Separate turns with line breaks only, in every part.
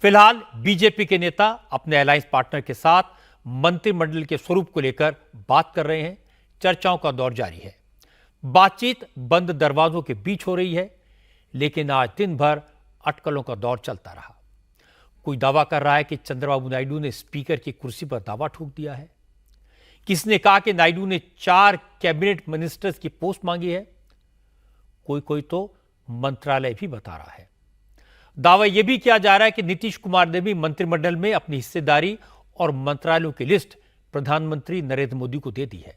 फिलहाल बीजेपी के नेता अपने अलायंस पार्टनर के साथ मंत्रिमंडल के स्वरूप को लेकर बात कर रहे हैं। चर्चाओं का दौर जारी है। बातचीत बंद दरवाजों के बीच हो रही है, लेकिन आज दिन भर अटकलों का दौर चलता रहा। कोई दावा कर रहा है कि चंद्रबाबू नायडू ने स्पीकर की कुर्सी पर दावा ठोक दिया है। किसने कहा कि नायडू ने 4 कैबिनेट मिनिस्टर्स की पोस्ट मांगी है। कोई तो मंत्रालय भी बता रहा है। दावा यह भी किया जा रहा है कि नीतीश कुमार ने भी मंत्रिमंडल में अपनी हिस्सेदारी और मंत्रालयों की लिस्ट प्रधानमंत्री नरेंद्र मोदी को दे दी है।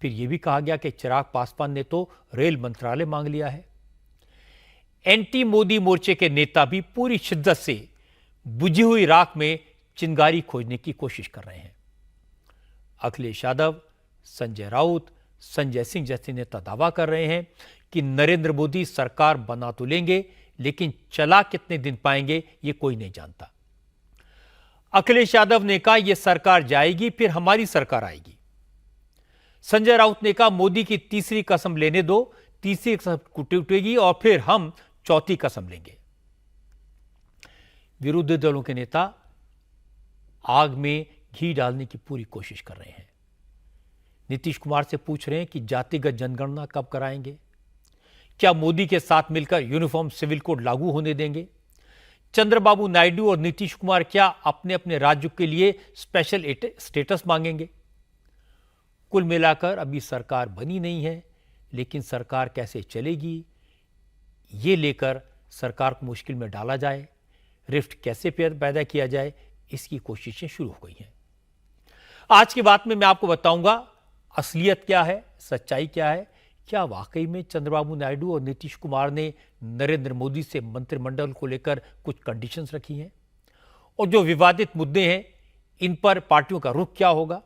फिर यह भी कहा गया कि चिराग पासवान ने तो रेल मंत्रालय मांग लिया है। एंटी मोदी मोर्चे के नेता भी पूरी शिद्दत से बुझी हुई राख में चिंगारी खोजने की कोशिश कर रहे हैं। अखिलेश यादव, संजय राउत, संजय सिंह जैसे नेता दावा कर रहे हैं कि नरेंद्र मोदी सरकार बना तो लेंगे, लेकिन चला कितने दिन पाएंगे ये कोई नहीं जानता। अखिलेश यादव ने कहा यह सरकार जाएगी, फिर हमारी सरकार आएगी। संजय राउत ने कहा मोदी की तीसरी कसम लेने दो, तीसरी कसम टूटेगी और फिर हम चौथी कसम लेंगे। विरोधी दलों के नेता आग में घी डालने की पूरी कोशिश कर रहे हैं। नीतीश कुमार से पूछ रहे हैं कि जातिगत जनगणना कब कराएंगे, क्या मोदी के साथ मिलकर यूनिफॉर्म सिविल कोड लागू होने देंगे। चंद्रबाबू नायडू और नीतीश कुमार क्या अपने अपने राज्यों के लिए स्पेशल स्टेटस मांगेंगे। कुल मिलाकर अभी सरकार बनी नहीं है, लेकिन सरकार कैसे चलेगी ये लेकर सरकार को मुश्किल में डाला जाए, रिफ्ट कैसे पैदा किया जाए, इसकी कोशिशें शुरू हो गई हैं। आज की बात में मैं आपको बताऊंगा असलियत क्या है, सच्चाई क्या है। क्या वाकई में चंद्रबाबू नायडू और नीतीश कुमार ने नरेंद्र मोदी से मंत्रिमंडल को लेकर कुछ कंडीशंस रखी हैं, और जो विवादित मुद्दे हैं इन पर पार्टियों का रुख क्या होगा।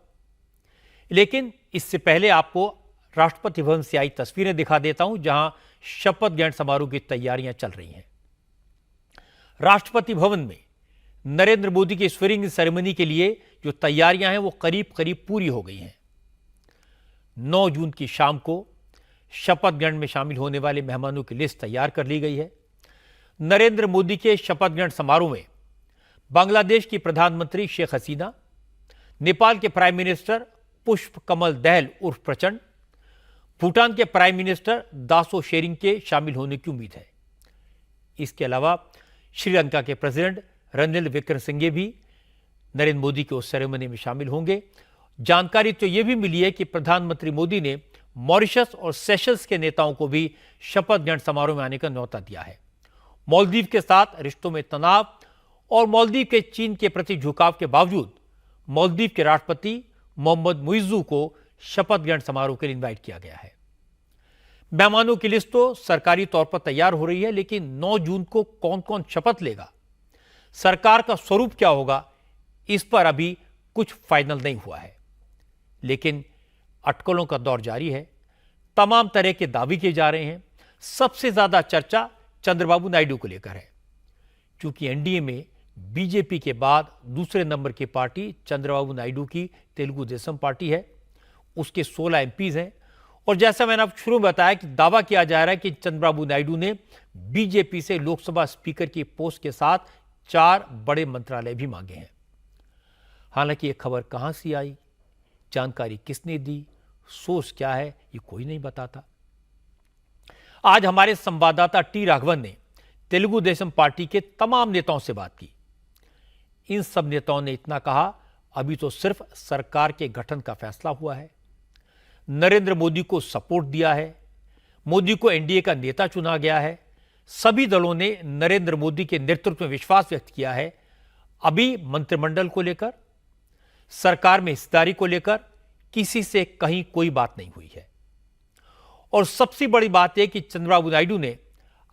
लेकिन इससे पहले आपको राष्ट्रपति भवन से आई तस्वीरें दिखा देता हूं, जहां शपथ ग्रहण समारोह की तैयारियां चल रही हैं। राष्ट्रपति भवन में नरेंद्र मोदी की स्वेरिंग इन सेरेमनी के लिए जो तैयारियां हैं वो करीब करीब पूरी हो गई हैं। 9 जून की शाम को शपथ ग्रहण में शामिल होने वाले मेहमानों की लिस्ट तैयार कर ली गई है। नरेंद्र मोदी के शपथ ग्रहण समारोह में बांग्लादेश की प्रधानमंत्री शेख हसीना, नेपाल के प्राइम मिनिस्टर पुष्प कमल दहल उर्फ प्रचंड, भूटान के प्राइम मिनिस्टर दासो शेरिंग के शामिल होने की उम्मीद है। इसके अलावा श्रीलंका के प्रेसिडेंट रणिल विक्रमसिंघे भी नरेंद्र मोदी के उस सेरेमनी में शामिल होंगे। जानकारी तो यह भी मिली है कि प्रधानमंत्री मोदी ने मॉरिशस और सेशल्स के नेताओं को भी शपथ ग्रहण समारोह में आने का न्योता दिया है। मालदीव के साथ रिश्तों में तनाव और मालदीव के चीन के प्रति झुकाव के बावजूद मालदीव के राष्ट्रपति मोहम्मद मुइज्जू को शपथ ग्रहण समारोह के लिए इनवाइट किया गया है। मेहमानों की लिस्ट तो सरकारी तौर पर तैयार हो रही है, लेकिन 9 जून को कौन कौन शपथ लेगा, सरकार का स्वरूप क्या होगा, इस पर अभी कुछ फाइनल नहीं हुआ है। लेकिन अटकलों का दौर जारी है। तमाम तरह के दावे किए जा रहे हैं। सबसे ज्यादा चर्चा चंद्रबाबू नायडू को लेकर है, क्योंकि एनडीए में बीजेपी के बाद दूसरे नंबर की पार्टी चंद्रबाबू नायडू की तेलुगु देशम पार्टी है। उसके 16 एमपीज हैं, और जैसा मैंने आपको शुरू में बताया कि दावा किया जा रहा है कि चंद्रबाबू नायडू ने बीजेपी से लोकसभा स्पीकर की पोस्ट के साथ 4 बड़े मंत्रालय भी मांगे हैं। हालांकि यह खबर कहां से आई, जानकारी किसने दी, सोर्स क्या है, ये कोई नहीं बताता। आज हमारे संवाददाता टी राघवन ने तेलुगु देशम पार्टी के तमाम नेताओं से बात की। इन सब नेताओं ने इतना कहा, अभी तो सिर्फ सरकार के गठन का फैसला हुआ है, नरेंद्र मोदी को सपोर्ट दिया है, मोदी को एनडीए का नेता चुना गया है, सभी दलों ने नरेंद्र मोदी के नेतृत्व में विश्वास व्यक्त किया है। अभी मंत्रिमंडल को लेकर, सरकार में हिस्सेदारी को लेकर किसी से कहीं कोई बात नहीं हुई है। और सबसे बड़ी बात यह कि चंद्रबाबू नायडू ने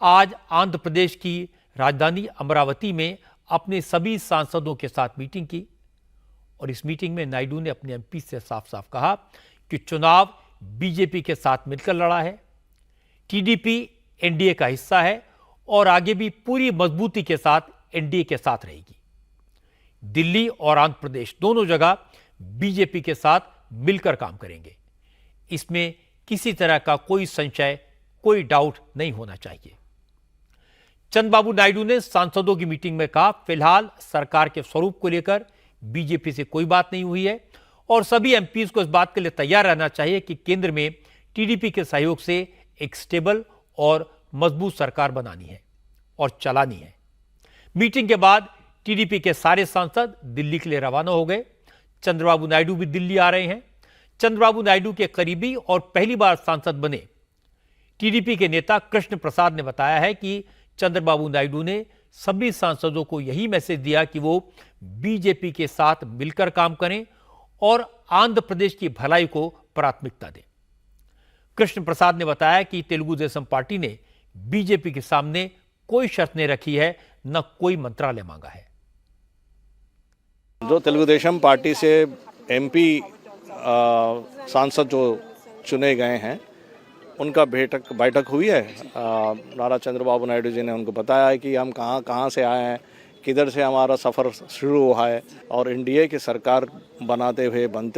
आज आंध्र प्रदेश की राजधानी अमरावती में अपने सभी सांसदों के साथ मीटिंग की, और इस मीटिंग में नायडू ने अपने एमपी से साफ साफ कहा कि चुनाव बीजेपी के साथ मिलकर लड़ा है, टीडीपी एनडीए का हिस्सा है और आगे भी पूरी मजबूती के साथ एनडीए के साथ रहेगी। दिल्ली और आंध्र प्रदेश दोनों जगह बीजेपी के साथ मिलकर काम करेंगे। इसमें किसी तरह का कोई संशय, कोई डाउट नहीं होना चाहिए। चंद्रबाबू नायडू ने सांसदों की मीटिंग में कहा, फिलहाल सरकार के स्वरूप को लेकर बीजेपी से कोई बात नहीं हुई है और सभी एमपीज को इस बात के लिए तैयार रहना चाहिए कि केंद्र में टीडीपी के सहयोग से एक स्टेबल और मजबूत सरकार बनानी है और चलानी है। मीटिंग के बाद टीडीपी के सारे सांसद दिल्ली के लिए रवाना हो गए। चंद्रबाबू नायडू भी दिल्ली आ रहे हैं। चंद्रबाबू नायडू के करीबी और पहली बार सांसद बने टीडीपी के नेता कृष्ण प्रसाद ने बताया है कि चंद्रबाबू नायडू ने सभी सांसदों को यही मैसेज दिया कि वो बीजेपी के साथ मिलकर काम करें और आंध्र प्रदेश की भलाई को प्राथमिकता दें। कृष्ण प्रसाद ने बताया कि तेलुगु देशम पार्टी ने बीजेपी के सामने कोई शर्त नहीं रखी है, न कोई मंत्रालय मांगा है।
जो तेलुगु देशम पार्टी से एमपी सांसद जो चुने गए हैं उनका बैठक हुई है। नारा चंद्रबाबू नायडू जी ने उनको बताया है कि हम कहाँ से आए हैं, किधर से हमारा सफ़र शुरू हुआ है और एनडीए की सरकार बनते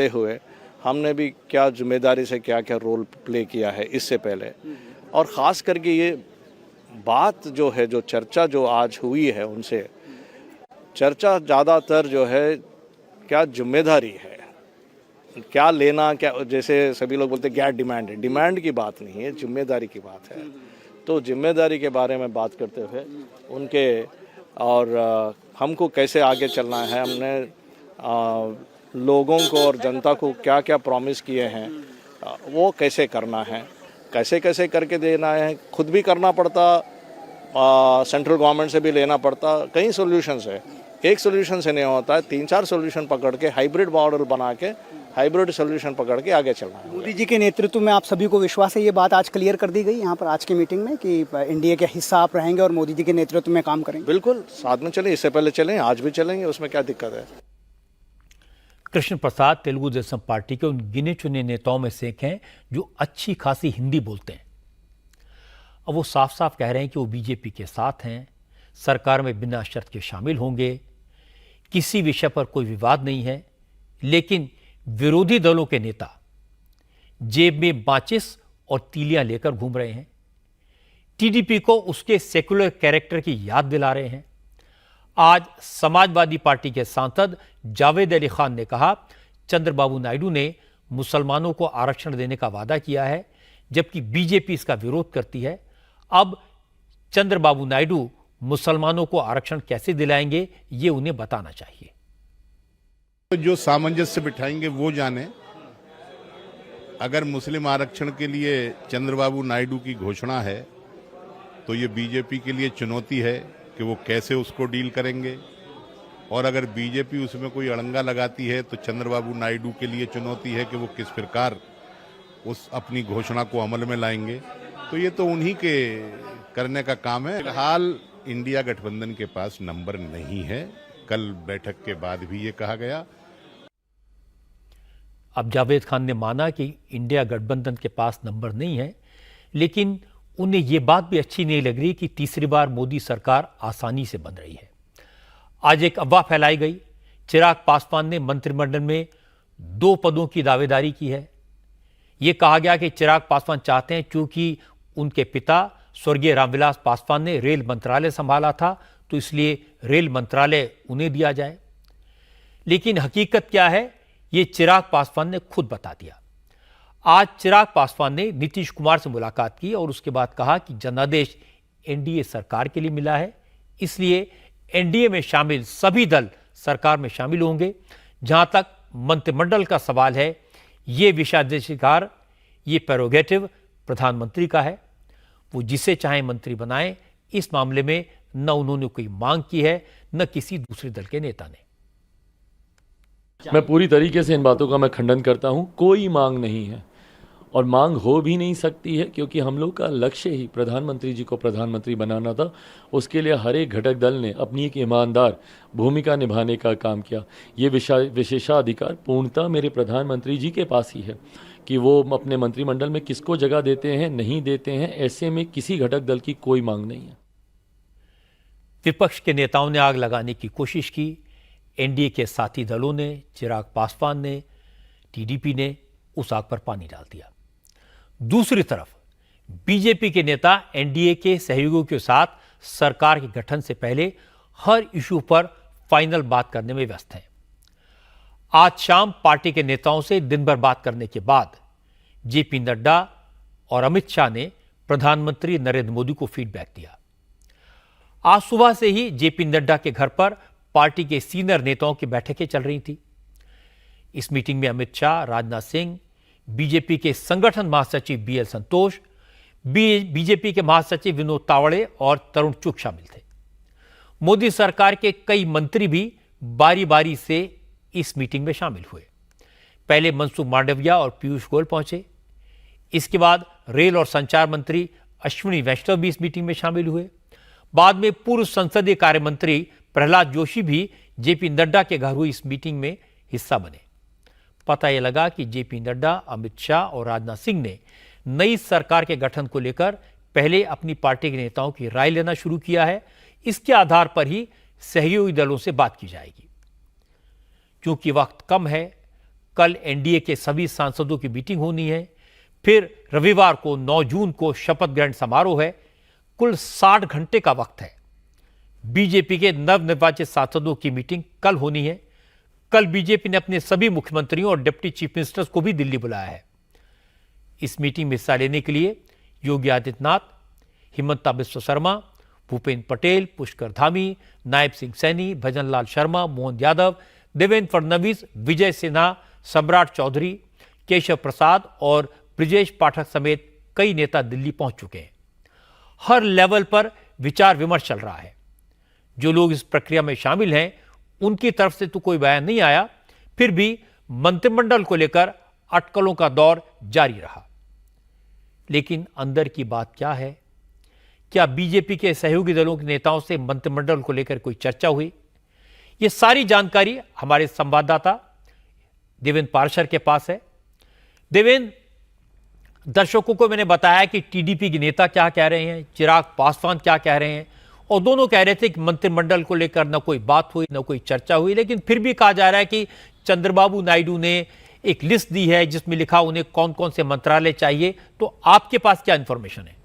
हुए हमने भी क्या जिम्मेदारी से क्या रोल प्ले किया है इससे पहले। और ख़ास करके ये बात जो है, जो चर्चा जो आज हुई है उनसे, चर्चा ज़्यादातर जो है क्या जिम्मेदारी है, क्या लेना, क्या, जैसे सभी लोग बोलते हैं क्या डिमांड है, डिमांड की बात नहीं है, जिम्मेदारी की बात है। तो जिम्मेदारी के बारे में बात करते हुए उनके और हमको कैसे आगे चलना है, हमने लोगों को और जनता को क्या क्या प्रॉमिस किए हैं वो कैसे करना है, कैसे कैसे करके देना है, खुद भी करना पड़ता, सेंट्रल गवर्नमेंट से भी लेना पड़ता। कई सॉल्यूशंस है, एक सॉल्यूशन से नहीं होता है, 3-4 सॉल्यूशन पकड़ के हाइब्रिड मॉडल बना के हाइब्रिड सॉल्यूशन पकड़ के आगे चलना है।
मोदी जी के नेतृत्व में आप सभी को विश्वास है, ये बात आज क्लियर कर दी गई यहाँ पर आज की मीटिंग में कि एनडीए के हिस्सा आप रहेंगे और मोदी जी के नेतृत्व में काम करेंगे।
बिल्कुल, साथ में चलें, इससे पहले चलें, आज भी चलेंगे, उसमें क्या दिक्कत है।
कृष्ण प्रसाद तेलुगु देशम पार्टी के उन गिने चुने नेताओं में से एक हैं जो अच्छी खासी हिंदी बोलते हैं। अब वो साफ साफ कह रहे हैं कि वो बीजेपी के साथ हैं, सरकार में बिना शर्त के शामिल होंगे, किसी विषय पर कोई विवाद नहीं है। लेकिन विरोधी दलों के नेता जेब में माचिस और तीलियां लेकर घूम रहे हैं, टीडीपी को उसके सेकुलर कैरेक्टर की याद दिला रहे हैं। आज समाजवादी पार्टी के सांसद जावेद अली खान ने कहा, चंद्रबाबू नायडू ने मुसलमानों को आरक्षण देने का वादा किया है जबकि बीजेपी इसका विरोध करती है। अब चंद्रबाबू नायडू मुसलमानों को आरक्षण कैसे दिलाएंगे ये उन्हें बताना चाहिए।
जो सामंजस्य बिठाएंगे वो जाने। अगर मुस्लिम आरक्षण के लिए चंद्रबाबू नायडू की घोषणा है तो ये बीजेपी के लिए चुनौती है कि वो कैसे उसको डील करेंगे, और अगर बीजेपी उसमें कोई अड़ंगा लगाती है तो चंद्रबाबू नायडू के लिए चुनौती है कि वो किस प्रकार उस अपनी घोषणा को अमल में लाएंगे। तो ये तो उन्हीं के करने का काम है। फिलहाल इंडिया गठबंधन के पास नंबर नहीं है, कल बैठक के बाद भी ये कहा गया।
अब जावेद खान ने माना कि इंडिया गठबंधन के पास नंबर नहीं है, लेकिन उन्हें यह बात भी अच्छी नहीं लग रही कि तीसरी बार मोदी सरकार आसानी से बन रही है। आज एक अफवाह फैलाई गई, चिराग पासवान ने मंत्रिमंडल में 2 पदों की दावेदारी की है। यह कहा गया कि चिराग पासवान चाहते हैं क्योंकि उनके पिता स्वर्गीय रामविलास पासवान ने रेल मंत्रालय संभाला था तो इसलिए रेल मंत्रालय उन्हें दिया जाए। लेकिन हकीकत क्या है ये चिराग पासवान ने खुद बता दिया। आज चिराग पासवान ने नीतीश कुमार से मुलाकात की और उसके बाद कहा कि जनादेश एनडीए सरकार के लिए मिला है, इसलिए एनडीए में शामिल सभी दल सरकार में शामिल होंगे। जहां तक मंत्रिमंडल का सवाल है, ये विशेषाधिकार, ये प्रेरोगेटिव प्रधानमंत्री का है, वो जिसे चाहे मंत्री बनाए। इस मामले में न उन्होंने कोई मांग की है न किसी दूसरे दल के नेता ने।
मैं पूरी तरीके से इन बातों का मैं खंडन करता हूं। कोई मांग नहीं है और मांग हो भी नहीं सकती है, क्योंकि हम लोग का लक्ष्य ही प्रधानमंत्री जी को प्रधानमंत्री बनाना था। उसके लिए हर एक घटक दल ने अपनी एक ईमानदार भूमिका निभाने का काम किया। ये विशेषाधिकार पूर्णतः मेरे प्रधानमंत्री जी के पास ही है कि वो अपने मंत्रिमंडल में किसको जगह देते हैं नहीं देते हैं। ऐसे में किसी घटक दल की कोई मांग नहीं है।
विपक्ष के नेताओं ने आग लगाने की कोशिश की। एनडीए के साथी दलों ने, चिराग पासवान ने, टीडीपी ने उस आग पर पानी डाल दिया। दूसरी तरफ बीजेपी के नेता एनडीए के सहयोगियों के साथ सरकार के गठन से पहले हर इशू पर फाइनल बात करने में व्यस्त हैं। आज शाम पार्टी के नेताओं से दिन भर बात करने के बाद जेपी नड्डा और अमित शाह ने प्रधानमंत्री नरेंद्र मोदी को फीडबैक दिया। आज सुबह से ही जेपी नड्डा के घर पर पार्टी के सीनियर नेताओं की बैठकें चल रही थी। इस मीटिंग में अमित शाह, राजनाथ सिंह, बीजेपी के संगठन महासचिव बीएल संतोष, बीजेपी के महासचिव विनोद तावड़े और तरुण चुग शामिल थे। मोदी सरकार के कई मंत्री भी बारी बारी से इस मीटिंग में शामिल हुए। पहले मनसुख मांडविया और पीयूष गोयल पहुंचे। इसके बाद रेल और संचार मंत्री अश्विनी वैष्णव भी इस मीटिंग में शामिल हुए। बाद में पूर्व संसदीय कार्य मंत्री प्रहलाद जोशी भी जेपी नड्डा के घर हुई इस मीटिंग में हिस्सा बने। पता यह लगा कि जेपी नड्डा, अमित शाह और राजनाथ सिंह ने नई सरकार के गठन को लेकर पहले अपनी पार्टी के नेताओं की राय लेना शुरू किया है। इसके आधार पर ही सहयोगी दलों से बात की जाएगी। क्योंकि वक्त कम है, कल एनडीए के सभी सांसदों की मीटिंग होनी है, फिर रविवार को 9 जून को शपथ ग्रहण समारोह है। कुल 60 घंटे का वक्त है। बीजेपी के नवनिर्वाचित सांसदों की मीटिंग कल होनी है। कल बीजेपी ने अपने सभी मुख्यमंत्रियों और डिप्टी चीफ मिनिस्टर्स को भी दिल्ली बुलाया है। इस मीटिंग में हिस्सा लेने के लिए योगी आदित्यनाथ, हिमंता बिस्वा शर्मा, भूपेंद्र पटेल, पुष्कर धामी, नायब सिंह सैनी, भजनलाल शर्मा, मोहन यादव, देवेंद्र फडणवीस, विजय सिन्हा, सम्राट चौधरी, केशव प्रसाद और ब्रिजेश पाठक समेत कई नेता दिल्ली पहुंच चुके हैं। हर लेवल पर विचार विमर्श चल रहा है। जो लोग इस प्रक्रिया में शामिल हैं उनकी तरफ से तो कोई बयान नहीं आया, फिर भी मंत्रिमंडल को लेकर अटकलों का दौर जारी रहा। लेकिन अंदर की बात क्या है? क्या बीजेपी के सहयोगी दलों के नेताओं से मंत्रिमंडल को लेकर कोई चर्चा हुई? ये सारी जानकारी हमारे संवाददाता देवेंद्र पारशर के पास है। देवेंद्र, दर्शकों को मैंने बताया कि टीडीपी के नेता क्या कह रहे हैं, चिराग पासवान क्या कह रहे हैं, और दोनों कह रहे थे कि मंत्रिमंडल को लेकर न कोई बात हुई, न कोई चर्चा हुई। लेकिन फिर भी कहा जा रहा है कि चंद्रबाबू नायडू ने एक लिस्ट दी है जिसमें लिखा उन्हें कौन कौन से मंत्रालय चाहिए। तो आपके पास क्या इंफॉर्मेशन है?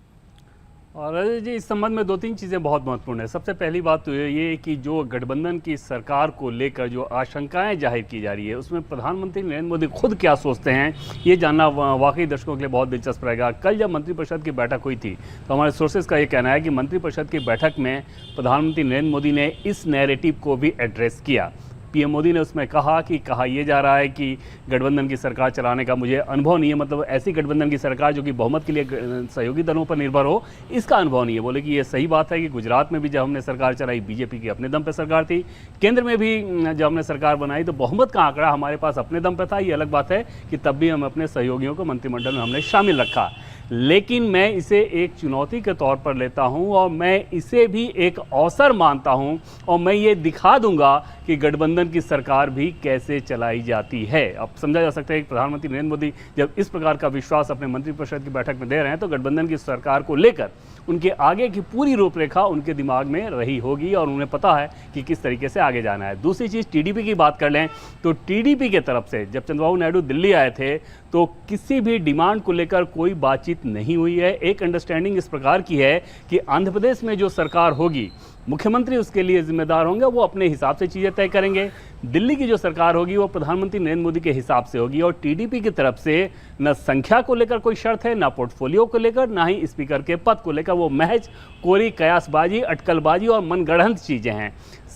और अजय जी, इस संबंध में 2-3 चीज़ें बहुत महत्वपूर्ण है। सबसे पहली बात तो ये है कि जो गठबंधन की सरकार को लेकर जो आशंकाएं जाहिर की जा रही है, उसमें प्रधानमंत्री नरेंद्र मोदी खुद क्या सोचते हैं, ये जानना वाकई दर्शकों के लिए बहुत दिलचस्प रहेगा। कल जब मंत्रिपरिषद की बैठक हुई थी तो हमारे सोर्सेज का ये कहना है कि मंत्रिपरिषद की बैठक में प्रधानमंत्री नरेंद्र मोदी ने इस नैरेटिव को भी एड्रेस किया। पीएम मोदी ने उसमें कहा यह जा रहा है कि गठबंधन की सरकार चलाने का मुझे अनुभव नहीं है, मतलब ऐसी गठबंधन की सरकार जो कि बहुमत के लिए सहयोगी दलों पर निर्भर हो, इसका अनुभव नहीं है। बोले कि ये सही बात है कि गुजरात में भी जब हमने सरकार चलाई बीजेपी की अपने दम पर सरकार थी, केंद्र में भी जब हमने सरकार बनाई तो बहुमत का आंकड़ा हमारे पास अपने दम पर था। ये अलग बात है कि तब भी हम अपने सहयोगियों को मंत्रिमंडल में हमने शामिल रखा। लेकिन मैं इसे एक चुनौती के तौर पर लेता हूं और मैं इसे भी एक अवसर मानता हूं और मैं ये दिखा दूंगा कि गठबंधन की सरकार भी कैसे चलाई जाती है। अब समझा जा सकता है कि प्रधानमंत्री नरेंद्र मोदी जब इस प्रकार का विश्वास अपने मंत्रिपरिषद की बैठक में दे रहे हैं तो गठबंधन की सरकार को लेकर उनके आगे की पूरी रूपरेखा उनके दिमाग में रही होगी और उन्हें पता है कि किस तरीके से आगे जाना है। दूसरी चीज़, टीडीपी की बात कर लें तो टीडीपी के तरफ से जब चंद्रबाबू नायडू दिल्ली आए थे तो किसी भी डिमांड को लेकर कोई बातचीत नहीं हुई है। एक अंडरस्टैंडिंग इस प्रकार की है कि आंध्र प्रदेश में जो सरकार होगी, मुख्यमंत्री उसके लिए जिम्मेदार होंगे, वो अपने हिसाब से चीज़ें तय करेंगे। दिल्ली की जो सरकार होगी वो प्रधानमंत्री नरेंद्र मोदी के हिसाब से होगी। और टीडीपी की तरफ से न संख्या को लेकर कोई शर्त है, ना पोर्टफोलियो को लेकर, ना ही स्पीकर के पद को लेकर। वो महज कोरी कयासबाजी, अटकलबाजी और मनगढ़ंत चीज़ें हैं।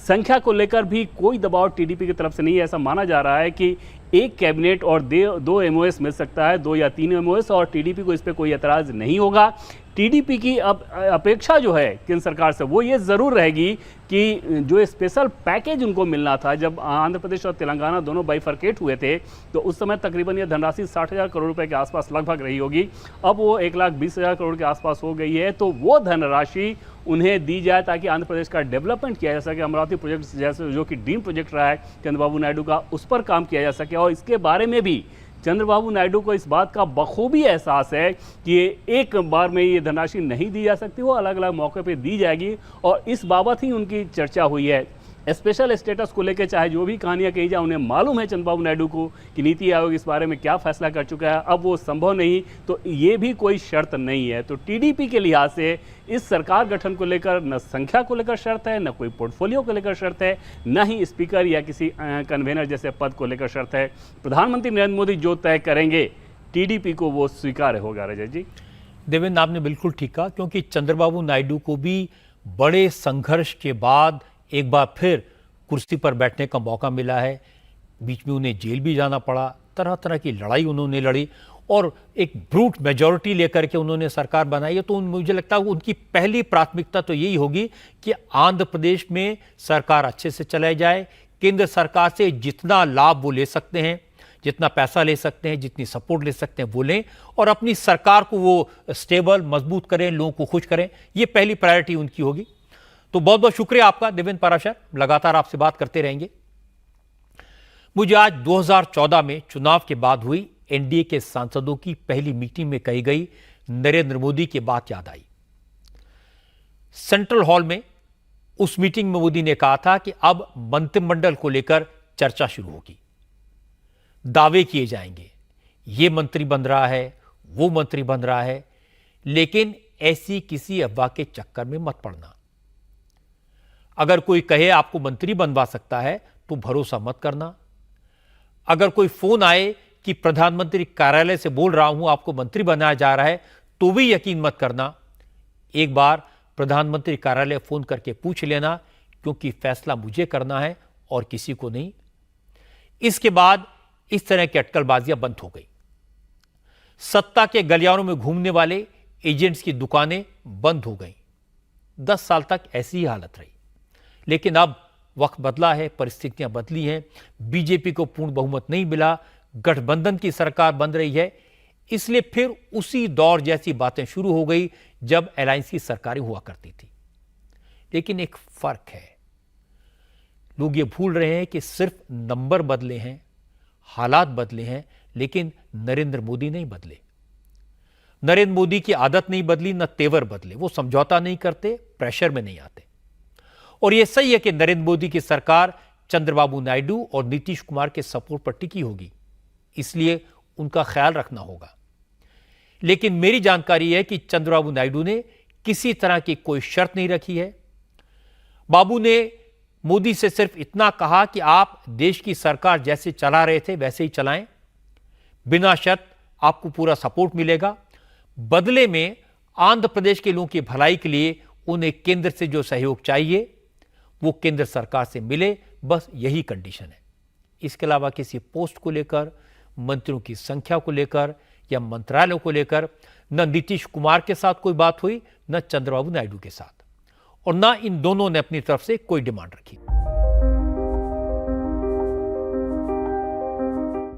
संख्या को लेकर भी कोई दबाव टीडीपी की तरफ से नहीं है। ऐसा माना जा रहा है कि एक कैबिनेट और 2 एमओएस मिल सकता है, 2 या 3 एमओएस, और टीडीपी को इस पर कोई एतराज़ नहीं होगा। टीडीपी की अब अपेक्षा जो है केंद्र सरकार से वो ये ज़रूर रहेगी कि जो स्पेशल पैकेज उनको मिलना था, जब आंध्र प्रदेश और तेलंगाना दोनों बाइफरकेट हुए थे तो उस समय तकरीबन ये धनराशि 60,000 करोड़ रुपए के आसपास लगभग रही होगी। अब वो 1,20,000 करोड़ के आसपास हो गई है। तो वो धनराशि उन्हें दी जाए ताकि आंध्र प्रदेश का डेवलपमेंट किया जा सके। अमरावती प्रोजेक्ट जैसे जो कि ड्रीम प्रोजेक्ट रहा है चंद्रबाबू नायडू का, उस पर काम किया जा सके। और इसके बारे में भी चंद्रबाबू नायडू को इस बात का बखूबी एहसास है कि एक बार में ये धनराशि नहीं दी जा सकती, वो अलग अलग मौके पे दी जाएगी और इस बाबत ही उनकी चर्चा हुई है। स्पेशल स्टेटस को लेकर चाहे जो भी कहानियां कही जाए, उन्हें मालूम है चंद्रबाबू नायडू को कि नीति आयोग इस बारे में क्या फैसला कर चुका है। अब वो संभव नहीं तो ये भी कोई शर्त नहीं है। तो टीडीपी के लिहाज से इस सरकार गठन को लेकर न संख्या को लेकर शर्त है, न कोई पोर्टफोलियो को लेकर शर्त है, न ही स्पीकर या किसी कन्वेनर जैसे पद को लेकर शर्त है। प्रधानमंत्री नरेंद्र मोदी जो तय करेंगे टीडीपी को वो स्वीकार्य होगा। रजत जी,
देवेंद्र, आपने बिल्कुल ठीक कहा, क्योंकि चंद्रबाबू नायडू को भी बड़े संघर्ष के बाद एक बार फिर कुर्सी पर बैठने का मौका मिला है। बीच में उन्हें जेल भी जाना पड़ा, तरह तरह की लड़ाई उन्होंने लड़ी और एक ब्रूट मेजॉरिटी लेकर के उन्होंने सरकार बनाई है। तो मुझे लगता है उनकी पहली प्राथमिकता तो यही होगी कि आंध्र प्रदेश में सरकार अच्छे से चलाई जाए, केंद्र सरकार से जितना लाभ वो ले सकते हैं, जितना पैसा ले सकते हैं, जितनी सपोर्ट ले सकते हैं वो लें और अपनी सरकार को वो स्टेबल मजबूत करें, लोगों को खुश करें। ये पहली प्रायोरिटी उनकी होगी। तो बहुत बहुत शुक्रिया आपका देवेंद्र पाराशर, लगातार आपसे बात करते रहेंगे। मुझे आज 2014 में चुनाव के बाद हुई एनडीए के सांसदों की पहली मीटिंग में कही गई नरेंद्र मोदी की बात याद आई। सेंट्रल हॉल में उस मीटिंग में मोदी ने कहा था कि अब मंत्रिमंडल को लेकर चर्चा शुरू होगी, दावे किए जाएंगे, ये मंत्री बन रहा है, वो मंत्री बन रहा है, लेकिन ऐसी किसी अफवाह के चक्कर में मत पड़ना। अगर कोई कहे आपको मंत्री बनवा सकता है तो भरोसा मत करना। अगर कोई फोन आए कि प्रधानमंत्री कार्यालय से बोल रहा हूं आपको मंत्री बनाया जा रहा है तो भी यकीन मत करना। एक बार प्रधानमंत्री कार्यालय फोन करके पूछ लेना, क्योंकि फैसला मुझे करना है और किसी को नहीं। इसके बाद इस तरह की अटकलबाजियां बंद हो गई। सत्ता के गलियारों में घूमने वाले एजेंट्स की दुकानें बंद हो गई। 10 साल तक ऐसी ही हालत रही, लेकिन अब वक्त बदला है, परिस्थितियां बदली हैं। बीजेपी को पूर्ण बहुमत नहीं मिला, गठबंधन की सरकार बन रही है, इसलिए फिर उसी दौर जैसी बातें शुरू हो गई जब अलायंस की सरकारें हुआ करती थी। लेकिन एक फर्क है, लोग ये भूल रहे हैं कि सिर्फ नंबर बदले हैं, हालात बदले हैं, लेकिन नरेंद्र मोदी नहीं बदले। नरेंद्र मोदी की आदत नहीं बदली, न तेवर बदले। वो समझौता नहीं करते, प्रेशर में नहीं आते। और यह सही है कि नरेंद्र मोदी की सरकार चंद्रबाबू नायडू और नीतीश कुमार के सपोर्ट पर टिकी होगी, इसलिए उनका ख्याल रखना होगा। लेकिन मेरी जानकारी है कि चंद्रबाबू नायडू ने किसी तरह की कोई शर्त नहीं रखी है। बाबू ने मोदी से सिर्फ इतना कहा कि आप देश की सरकार जैसे चला रहे थे वैसे ही चलाएं, बिना शर्त आपको पूरा सपोर्ट मिलेगा। बदले में आंध्र प्रदेश के लोगों की भलाई के लिए उन्हें केंद्र से जो सहयोग चाहिए वो केंद्र सरकार से मिले, बस यही कंडीशन है। इसके अलावा किसी पोस्ट को लेकर, मंत्रियों की संख्या को लेकर या मंत्रालयों को लेकर न नीतीश कुमार के साथ कोई बात हुई, न चंद्रबाबू नायडू के साथ, और न इन दोनों ने अपनी तरफ से कोई डिमांड रखी।